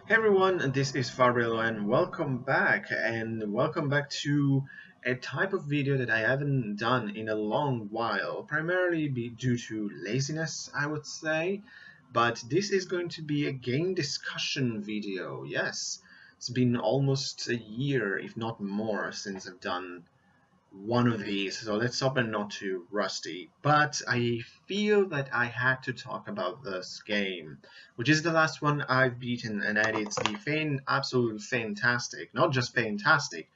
Hey everyone, this is Fabio and welcome back to a type of video that I haven't done in a long while, primarily due to laziness, I would say. But this is going to be a game discussion video. Yes, it's been almost a year, if not more, since I've done one of these, so let's hope I'm not too rusty. But I feel that I had to talk about this game, which is the last one I've beaten, and it's the absolutely fantastic, not just fantastic,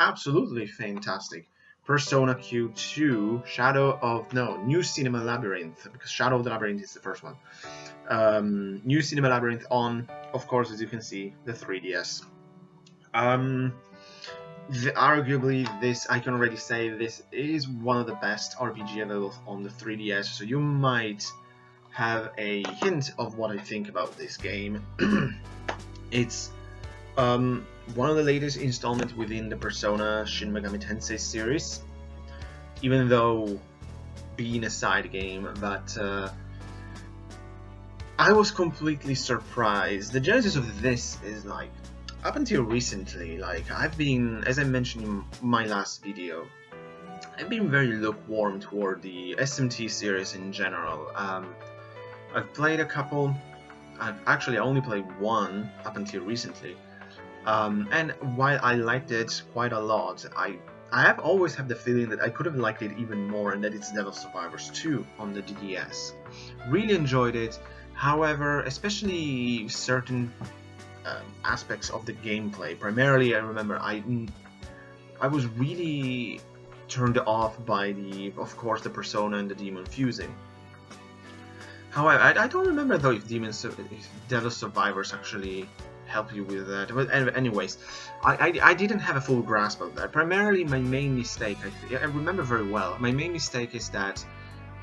absolutely fantastic Persona Q2 Shadow of no New Cinema Labyrinth, because Shadow of the Labyrinth is the first one. New Cinema Labyrinth on, of course, as you can see, the 3DS. Um, Arguably, this I can already say this is one of the best RPG available on the 3DS, so you might have a hint of what I think about this game. It's one of the latest installments within the Persona Shin Megami Tensei series, even though being a side game, but I was completely surprised. The genesis of this is like up until recently, like I've been, as I mentioned in my last video, I've been very lukewarm toward the SMT series in general. I've played a couple. I only played one up until recently. And while I liked it quite a lot, I have always had the feeling that I could have liked it even more, and that it's Devil Survivors 2 on the DDS. Really enjoyed it. However, especially certain aspects of the gameplay. Primarily, I remember I was really turned off by of course, the Persona and the Demon fusing. However, I don't remember though if Devil Survivors actually help you with that. But anyways, I didn't have a full grasp of that. Primarily, my main mistake, I remember very well, my main mistake is that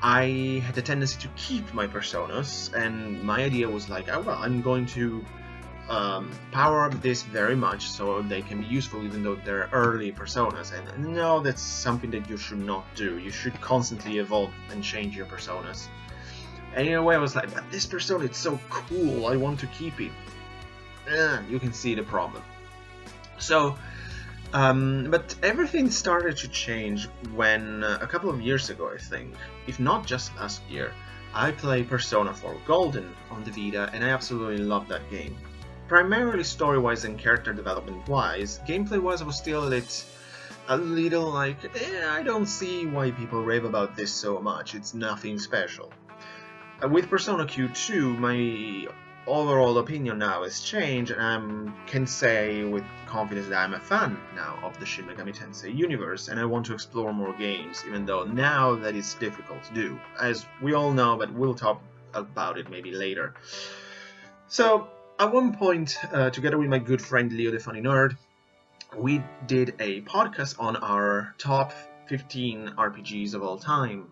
I had a tendency to keep my Personas, and my idea was like, oh well, I'm going to power up this very much so they can be useful even though they're early personas, and no, that's something that you should not do. You should constantly evolve and change your personas. And in a way I was like, but this persona, it's so cool, I want to keep it. You can see the problem. So but everything started to change when a couple of years ago, I think, if not just last year, I played Persona 4 Golden on the Vita, and I absolutely loved that game. Primarily story-wise and character development-wise, gameplay-wise I was still a little like, I don't see why people rave about this so much, it's nothing special. With Persona Q2, my overall opinion now has changed, and I can say with confidence that I'm a fan now of the Shin Megami Tensei universe, and I want to explore more games, even though now that it's difficult to do, as we all know, but we'll talk about it maybe later. So, at one point, together with my good friend Leo the Funny Nerd, we did a podcast on our top 15 RPGs of all time.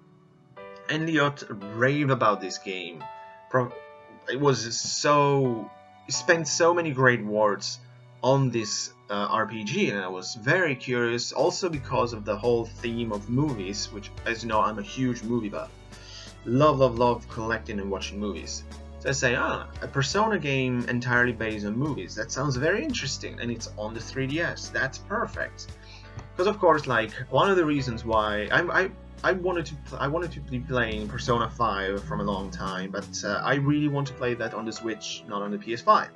And Leo raved about this game. It was so... He spent so many great words on this RPG, and I was very curious, also because of the whole theme of movies, which, as you know, I'm a huge movie buff. Love collecting and watching movies. So I say, a Persona game entirely based on movies. That sounds very interesting, and it's on the 3DS. That's perfect. Because of course, like one of the reasons why I wanted to be playing Persona 5 from a long time, but I really want to play that on the Switch, not on the PS5.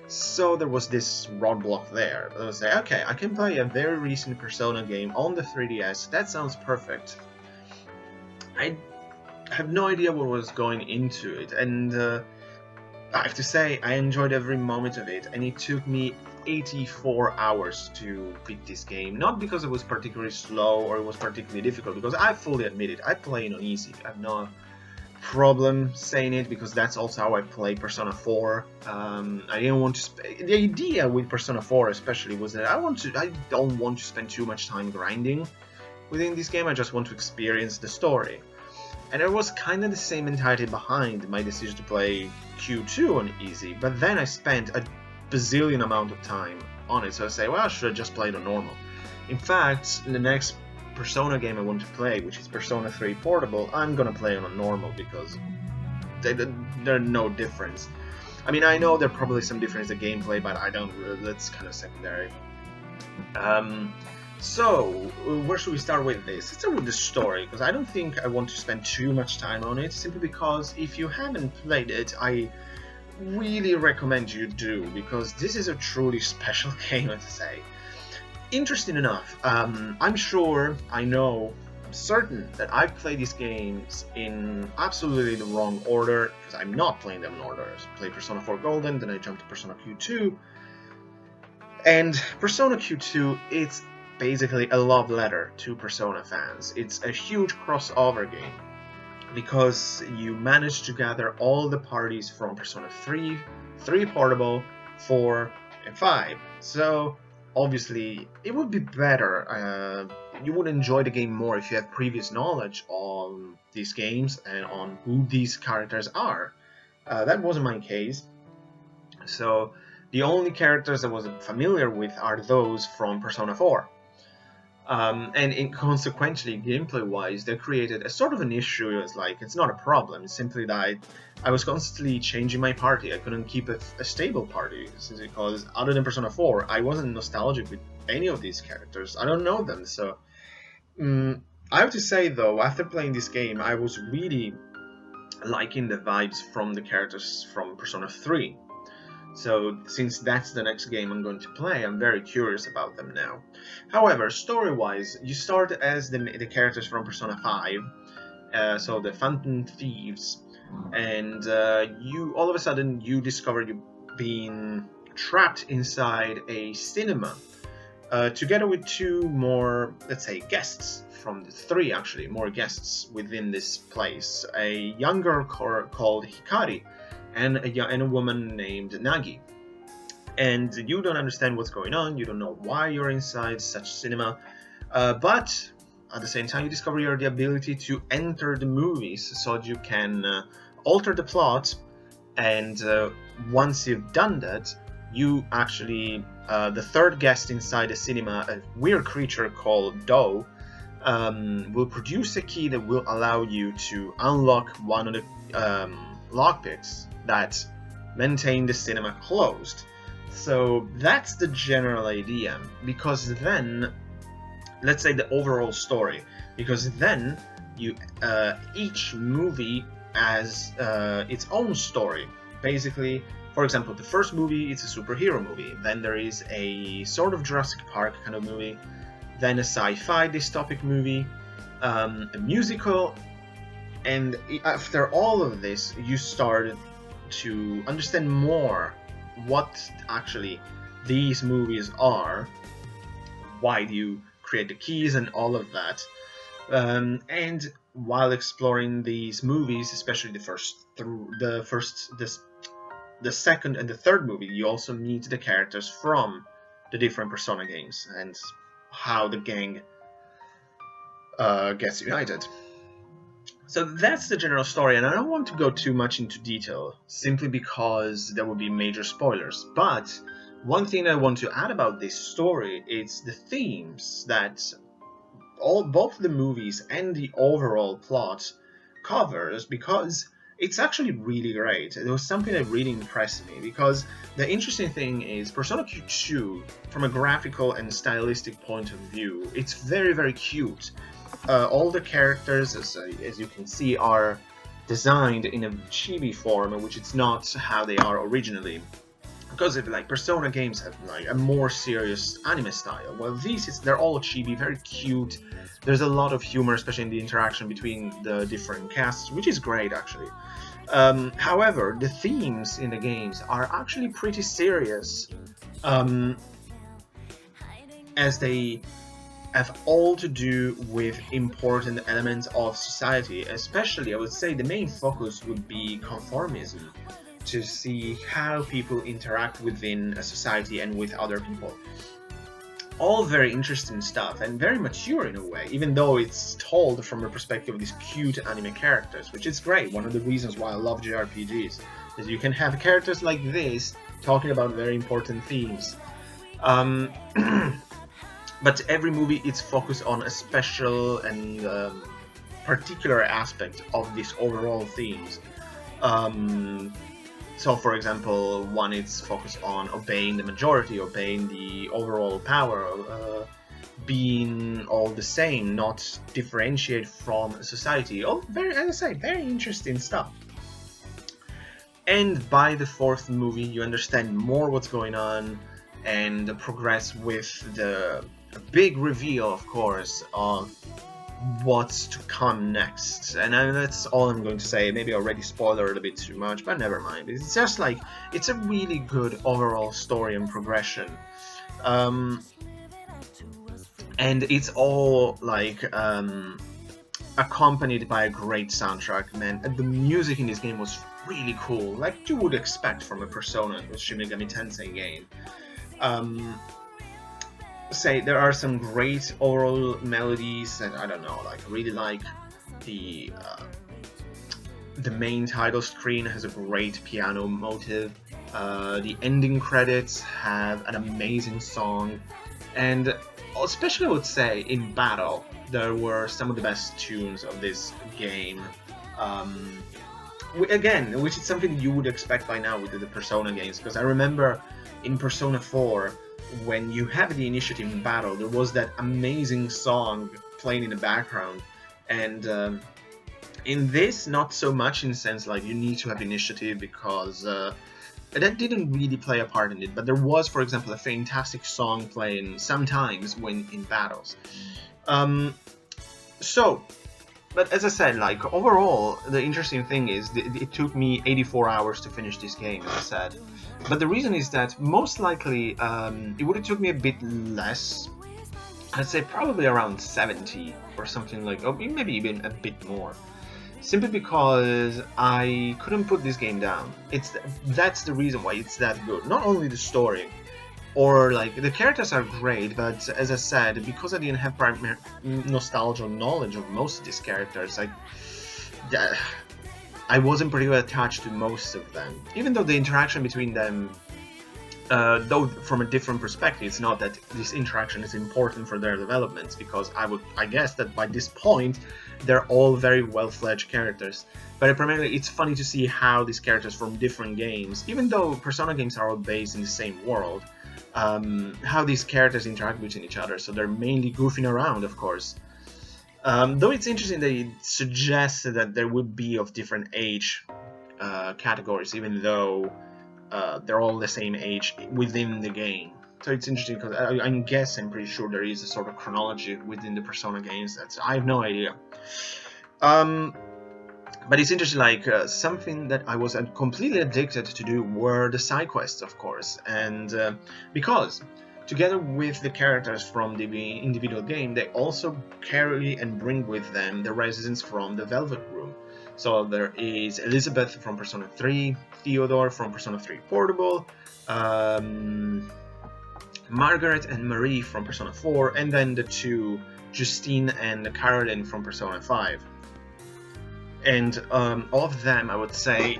So there was this roadblock there. But I was like, okay, I can play a very recent Persona game on the 3DS. That sounds perfect. I have no idea what was going into it, and I have to say I enjoyed every moment of it, and it took me 84 hours to beat this game. Not because it was particularly slow or it was particularly difficult, because I fully admit it, I play it on easy. I have no problem saying it, because that's also how I play Persona 4. I didn't want to. The idea with Persona 4 especially was that I don't want to spend too much time grinding within this game. I just want to experience the story. And it was kind of the same mentality behind my decision to play Q2 on easy, but then I spent a bazillion amount of time on it, so I say, well, I should have just played on normal. In fact, in the next Persona game I want to play, which is Persona 3 Portable, I'm gonna play on normal, because there's no difference. I mean, I know there are probably some difference in gameplay, but I don't. That's kind of secondary. So, where should we start with this? Let's start with the story, because I don't think I want to spend too much time on it, simply because if you haven't played it, I really recommend you do, because this is a truly special game, to say. Interesting enough, I'm certain that I've played these games in absolutely the wrong order, because I'm not playing them in order. I played Persona 4 Golden, then I jumped to Persona Q2, and Persona Q2, it's basically a love letter to Persona fans. It's a huge crossover game, because you manage to gather all the parties from Persona 3, 3 Portable, 4, and 5. So, obviously, it would be better, you would enjoy the game more if you have previous knowledge on these games and on who these characters are. That wasn't my case. So, the only characters I was familiar with are those from Persona 4. Consequently, gameplay-wise, they created a sort of an issue. It's not a problem. It's simply that I was constantly changing my party. I couldn't keep a stable party, because other than Persona 4, I wasn't nostalgic with any of these characters. I don't know them, so... I have to say, though, after playing this game, I was really liking the vibes from the characters from Persona 3. So, since that's the next game I'm going to play, I'm very curious about them now. However, story-wise, you start as the characters from Persona 5, so the Phantom Thieves, and you all of a sudden you discover you've been trapped inside a cinema, together with 2 more, let's say, guests from the 3, actually, more guests within this place. A young girl called Hikari, and a woman named Nagi. And you don't understand what's going on, you don't know why you're inside such cinema, but at the same time you discover you have the ability to enter the movies so that you can alter the plot, and once you've done that, you actually, the 3rd guest inside the cinema, a weird creature called Do, will produce a key that will allow you to unlock one of the lockpicks that maintain the cinema closed. So that's the general idea, because then, let's say the overall story, because then you each movie has its own story. Basically, for example, the first movie, it's a superhero movie, then there is a sort of Jurassic Park kind of movie, then a sci-fi dystopic movie, a musical, and after all of this, you start to understand more what actually these movies are, why do you create the keys and all of that. And while exploring these movies, especially the second and the third movie, you also meet the characters from the different Persona games and how the gang gets united. So that's the general story, and I don't want to go too much into detail, simply because there will be major spoilers. But one thing I want to add about this story is the themes that both the movies and the overall plot covers, because it's actually really great. It was something that really impressed me, because the interesting thing is Persona Q2, from a graphical and stylistic point of view, it's very, very cute. All the characters, as you can see, are designed in a chibi form, which is not how they are originally. Because Persona games have a more serious anime style. Well, they're all chibi, very cute. There's a lot of humor, especially in the interaction between the different casts, which is great actually. However, the themes in the games are actually pretty serious, as they have all to do with important elements of society. Especially, I would say the main focus would be conformism, to see how people interact within a society and with other people. All very interesting stuff, and very mature in a way, even though it's told from the perspective of these cute anime characters, which is great. One of the reasons why I love JRPGs is you can have characters like this talking about very important themes. But every movie is focused on a special and particular aspect of these overall themes. So, for example, one is focused on obeying the majority, obeying the overall power, being all the same, not differentiate from society. All very, as I say, very interesting stuff. And by the fourth movie, you understand more what's going on and progress with the big reveal, of course, of what's to come next. And that's all I'm going to say. Maybe I already spoiled a bit too much, but never mind. It's just like, it's a really good overall story and progression. And it's all like accompanied by a great soundtrack, man. And the music in this game was really cool, like you would expect from a Persona or Shin Megami Tensei game. Say there are some great overall melodies, and I don't know, like really like the main title screen has a great piano motive. The ending credits have an amazing song, and especially I would say in battle there were some of the best tunes of this game. Again, which is something you would expect by now with the Persona games, because I remember in Persona 4, when you have the initiative in battle, there was that amazing song playing in the background, and in this, not so much in the sense like you need to have initiative, because that didn't really play a part in it, but there was, for example, a fantastic song playing sometimes when in battles. But as I said, like overall, the interesting thing is it took me 84 hours to finish this game, as I said. But the reason is that most likely it would have took me a bit less. I'd say probably around 70 or something like, or maybe even a bit more. Simply because I couldn't put this game down. That's the reason why it's that good. Not only the story, or like the characters are great, but as I said, because I didn't have primary nostalgia knowledge of most of these characters, I wasn't particularly attached to most of them. Even though the interaction between them, though from a different perspective, it's not that this interaction is important for their developments, because I guess that by this point they're all very well-fledged characters. But primarily it's funny to see how these characters from different games, even though Persona games are all based in the same world, how these characters interact with each other. So they're mainly goofing around, of course. Though it's interesting that it suggests that there would be of different age categories, even though they're all the same age within the game. So it's interesting, because I'm pretty sure there is a sort of chronology within the Persona games. I have no idea. But it's interesting, like something that I was completely addicted to do were the side quests, of course, and because together with the characters from the individual game, they also carry and bring with them the residents from the Velvet Room. So there is Elizabeth from Persona 3, Theodore from Persona 3 Portable, Margaret and Marie from Persona 4, and then the two, Justine and Caroline from Persona 5. And of them, I would say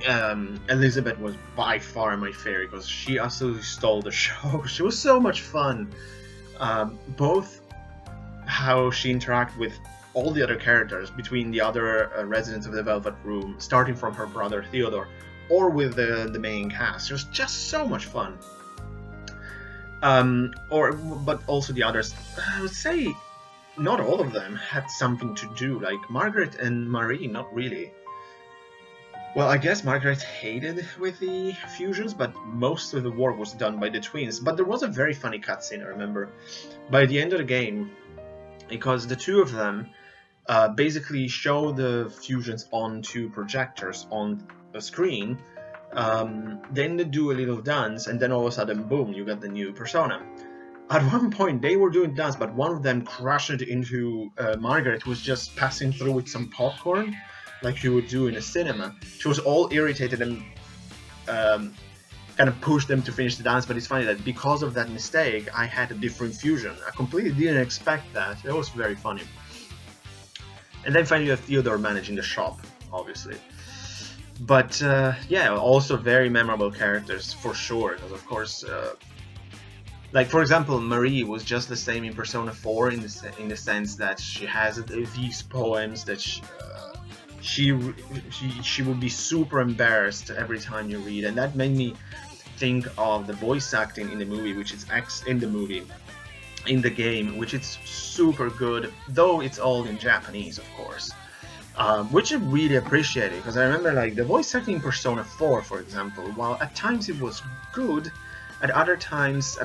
Elizabeth was by far my favorite, because she absolutely stole the show. She was so much fun. Both how she interacted with all the other characters, between the other residents of the Velvet Room, starting from her brother Theodore, or with the main cast. It was just so much fun. But also the others, I would say not all of them had something to do. Like Margaret and Marie, not really. Well, I guess Margaret hated with the fusions, but most of the work was done by the twins. But there was a very funny cutscene, I remember, by the end of the game, because the two of them basically show the fusions onto projectors on the screen. Then they do a little dance, and then all of a sudden, boom, you got the new Persona. At one point, they were doing dance, but one of them crashed into Margaret, who was just passing through with some popcorn, like you would do in a cinema. She was all irritated and kind of pushed them to finish the dance, but it's funny that because of that mistake, I had a different fusion. I completely didn't expect that. It was very funny. And then finally you have Theodore managing the shop, obviously. But yeah, also very memorable characters for sure, because of course, like for example, Marie was just the same in Persona 4 in the sense that she has these poems that she would be super embarrassed every time you read, and that made me think of the voice acting in the movie, which is in the game, which is super good, though it's all in Japanese, of course. Which I really appreciated, because I remember like the voice acting in Persona 4, for example, while at times it was good, at other times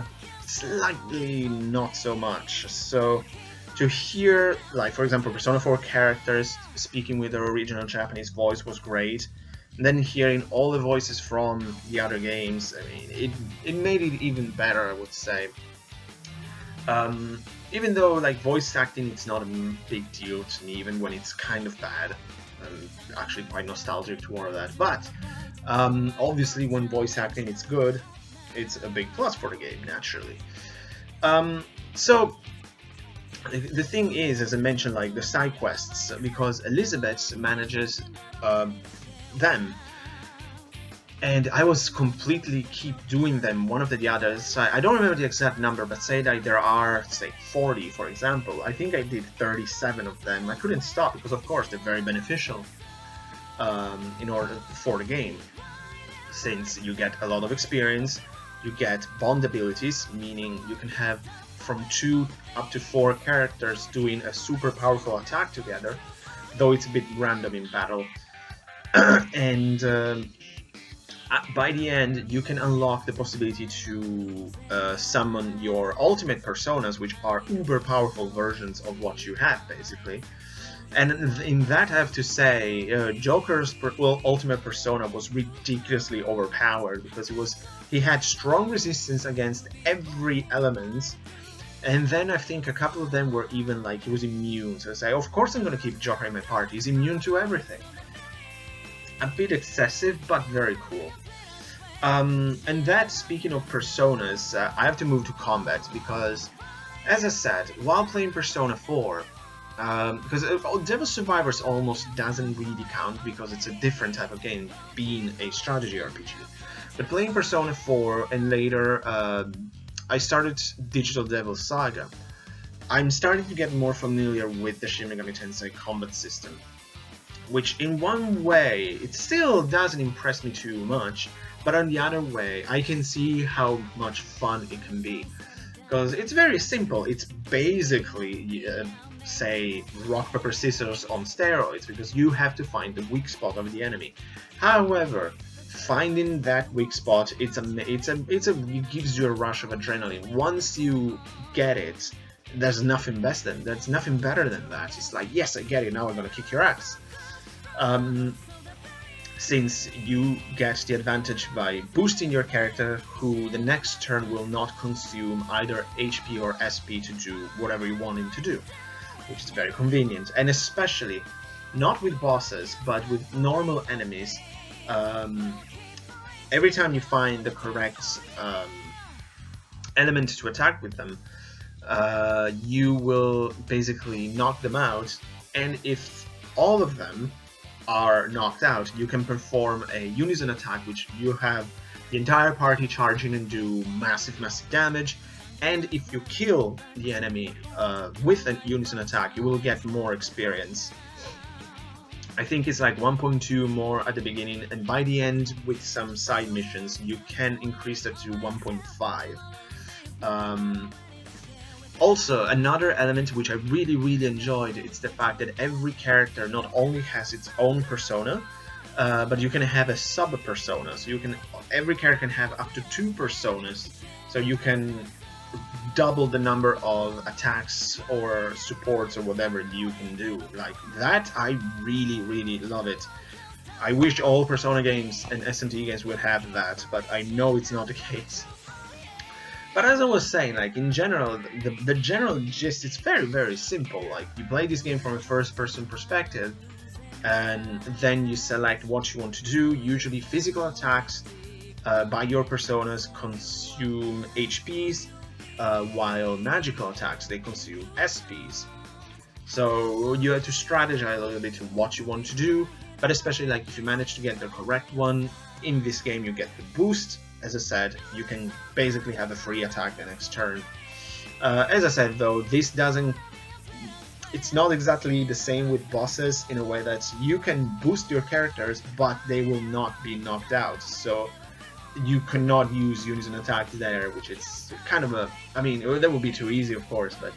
slightly not so much. So to hear, like for example, Persona 4 characters speaking with their original Japanese voice was great. And then hearing all the voices from the other games, I mean, it made it even better, I would say. Even though like voice acting, it's not a big deal to me, even when it's kind of bad. I'm actually quite nostalgic toward that. But obviously, when voice acting is good, it's a big plus for the game, naturally. So the thing is, as I mentioned, like the side quests, because Elizabeth manages them. And I was completely keep doing them one after the other. So I don't remember the exact number, but say that there are, say, 40, for example. I think I did 37 of them. I couldn't stop because, of course, they're very beneficial in order for the game. Since you get a lot of experience, you get bond abilities, meaning you can have from 2 up to 4 characters doing a super powerful attack together, though it's a bit random in battle. And by the end, you can unlock the possibility to summon your ultimate personas, which are uber powerful versions of what you have, basically. And in that, I have to say, Joker's ultimate persona was ridiculously overpowered, because he had strong resistance against every element. And then I think a couple of them were even like he was immune. So I say, of course I'm going to keep Joker in my party. He's immune to everything. A bit excessive, but very cool. And that, speaking of personas, I have to move to combat, because, as I said, while playing Persona 4, because Devil Survivors almost doesn't really count because it's a different type of game, being a strategy RPG. But playing Persona 4 and later, I started Digital Devil Saga. I'm starting to get more familiar with the Shin Megami Tensei combat system, which in one way, it still doesn't impress me too much, but on the other way, I can see how much fun it can be. Because it's very simple, it's basically, say, rock, paper, scissors on steroids, because you have to find the weak spot of the enemy. However, finding that weak spot, it gives you a rush of adrenaline. Once you get it, there's nothing better than that. It's like, yes, I get it, now I'm gonna kick your ass. Since you get the advantage by boosting your character, who the next turn will not consume either HP or SP to do whatever you want him to do, which is very convenient. And especially, not with bosses, but with normal enemies, every time you find the correct element to attack with them, you will basically knock them out, and if all of them are knocked out, you can perform a unison attack, which you have the entire party charging and do massive damage. And if you kill the enemy with a unison attack, you will get more experience. I think it's like 1.2 more at the beginning, and by the end, with some side missions, you can increase that to 1.5. Also, another element which I really enjoyed, it's the fact that every character not only has its own persona, but you can have a sub-persona. So every character can have up to 2 personas, so you can double the number of attacks or supports or whatever you can do. Like that, I really love it. I wish all Persona games and SMT games would have that, but I know it's not the case. But as I was saying, like in general, the general gist, it's very simple. Like you play this game from a first-person perspective, and then you select what you want to do. Usually physical attacks by your personas consume HPs, while magical attacks, they consume SPs. So you have to strategize a little bit to what you want to do, but especially like if you manage to get the correct one, in this game you get the boost. As I said, you can basically have a free attack the next turn. As I said though, this doesn't it's not exactly the same with bosses in a way that you can boost your characters, but they will not be knocked out. So you cannot use unison attacks there, which is kind of a, I mean, that would be too easy, of course, but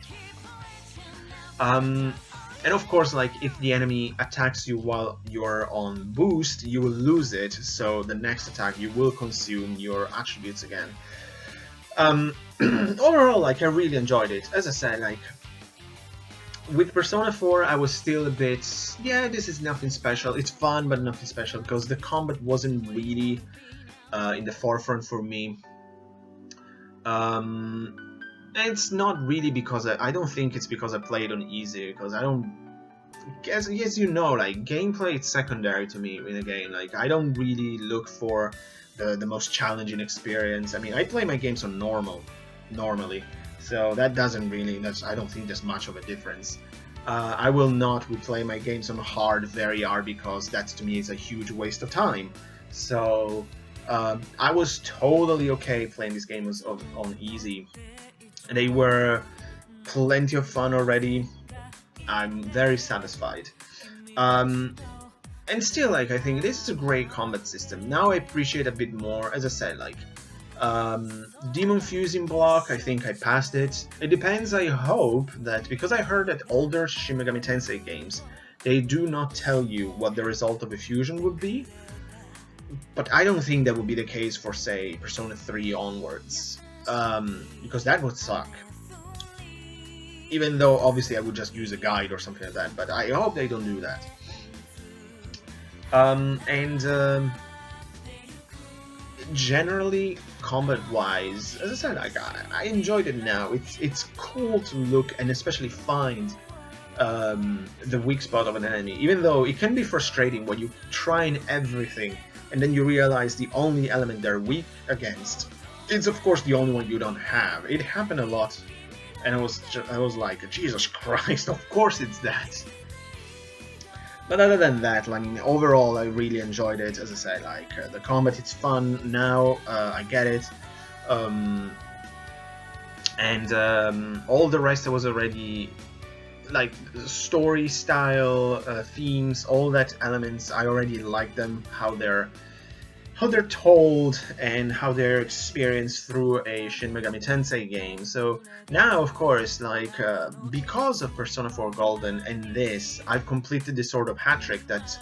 and of course, like, if the enemy attacks you while you're on boost, you will lose it, so the next attack you will consume your attributes again. Overall, like, I really enjoyed it. As I said, like, with Persona 4, I was still a bit, yeah, this is nothing special. It's fun, but nothing special, because the combat wasn't really in the forefront for me. It's not really because I don't think it's because I played on easy, because I don't, as you know, like, gameplay is secondary to me in a game. Like, I don't really look for the most challenging experience. I mean, I play my games on normally, so that doesn't really, I don't think there's much of a difference. I will not replay my games on hard, very hard, because that to me is a huge waste of time. So I was totally okay playing these games on easy. They were plenty of fun already. I'm very satisfied. And still, like, I think this is a great combat system. Now I appreciate a bit more, as I said, like, Demon Fusing Block, I think I passed it. It depends, I hope that, because I heard that older Shin Megami Tensei games, they do not tell you what the result of a fusion would be. But I don't think that would be the case for, say, Persona 3 onwards. Because that would suck. Even though, obviously, I would just use a guide or something like that, but I hope they don't do that. Generally, combat-wise, as I said, I enjoyed it now. It's cool to look and especially find the weak spot of an enemy, even though it can be frustrating when you try everything and then you realize the only element they're weak against is, of course, the only one you don't have. It happened a lot, and I was like, Jesus Christ, of course it's that. But other than that, like, overall, I really enjoyed it. As I said, like, the combat, it's fun now. I get it, and all the rest I was already, like, story style, themes, all that elements. I already like them, how they're told and how they're experienced through a Shin Megami Tensei game. So now, of course, like, because of Persona 4 Golden and this, I've completed this sort of hat-trick that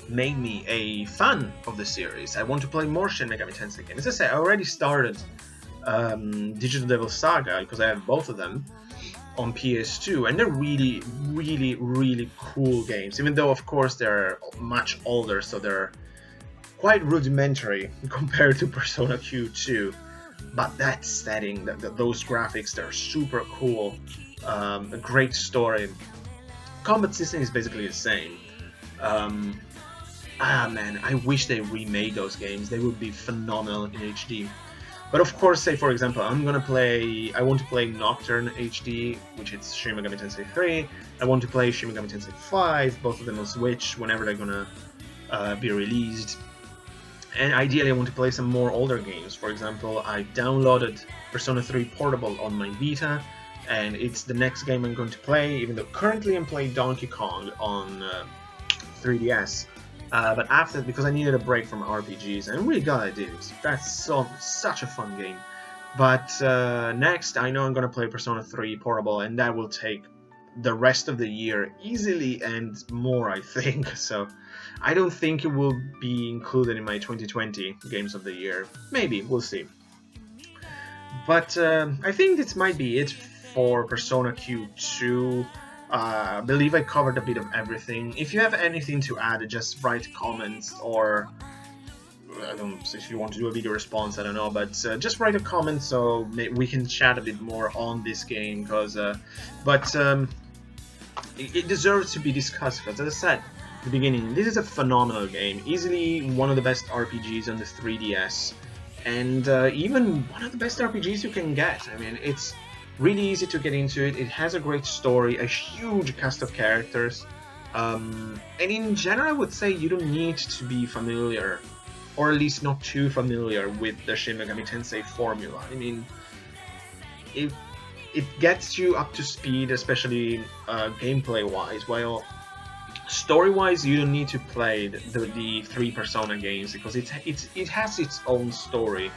made me a fan of the series. I want to play more Shin Megami Tensei games. As I said, I already started Digital Devil Saga, because I have both of them on PS2, and they're really, really, really cool games, even though, of course, they're much older, so they're quite rudimentary compared to Persona Q2, but that setting, those graphics, they're super cool. A great story. Combat system is basically the same. Man, I wish they remade those games. They would be phenomenal in HD. But of course, say for example, I want to play Nocturne HD, which is Shin Megami Tensei 3. I want to play Shin Megami Tensei 5, both of them on Switch, whenever they're gonna be released. And ideally, I want to play some more older games. For example, I downloaded Persona 3 Portable on my Vita, and it's the next game I'm going to play, even though currently I'm playing Donkey Kong on 3DS. But after, because I needed a break from RPGs, and I'm really glad I did. That's such a fun game. But next, I know I'm going to play Persona 3 Portable, and that will take the rest of the year easily and more, I think. So I don't think it will be included in my 2020 Games of the Year. Maybe, we'll see. But I think this might be it for Persona Q2. I believe I covered a bit of everything. If you have anything to add, just write comments, or I don't know if you want to do a video response, I don't know, but just write a comment so we can chat a bit more on this game, because it deserves to be discussed, because as I said at the beginning, this is a phenomenal game, easily one of the best RPGs on the 3DS, and even one of the best RPGs you can get. I mean, it's really easy to get into it. It has a great story, a huge cast of characters, and in general I would say you don't need to be familiar, or at least not too familiar, with the Shin Megami Tensei formula. I mean, it gets you up to speed, especially gameplay-wise. While story-wise, you don't need to play the three Persona games because it has its own story.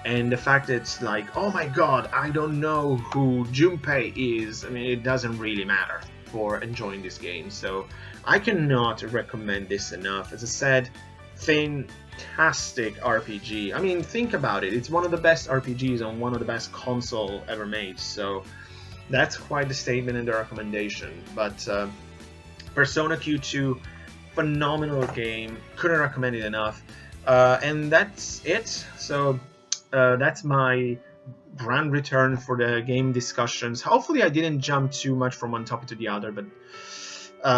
And the fact that it's like, oh my god, I don't know who Junpei is, I mean, it doesn't really matter for enjoying this game. So I cannot recommend this enough. As I said, fantastic RPG. I mean, think about it. It's one of the best RPGs on one of the best console ever made. So that's quite the statement in the recommendation. But Persona Q2, phenomenal game. Couldn't recommend it enough. And that's it. So that's my grand return for the game discussions. Hopefully I didn't jump too much from one topic to the other, but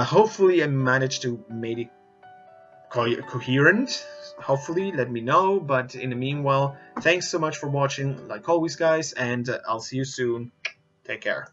hopefully I managed to make it coherent. Hopefully, let me know. But in the meanwhile, thanks so much for watching, like always, guys, and I'll see you soon. Take care.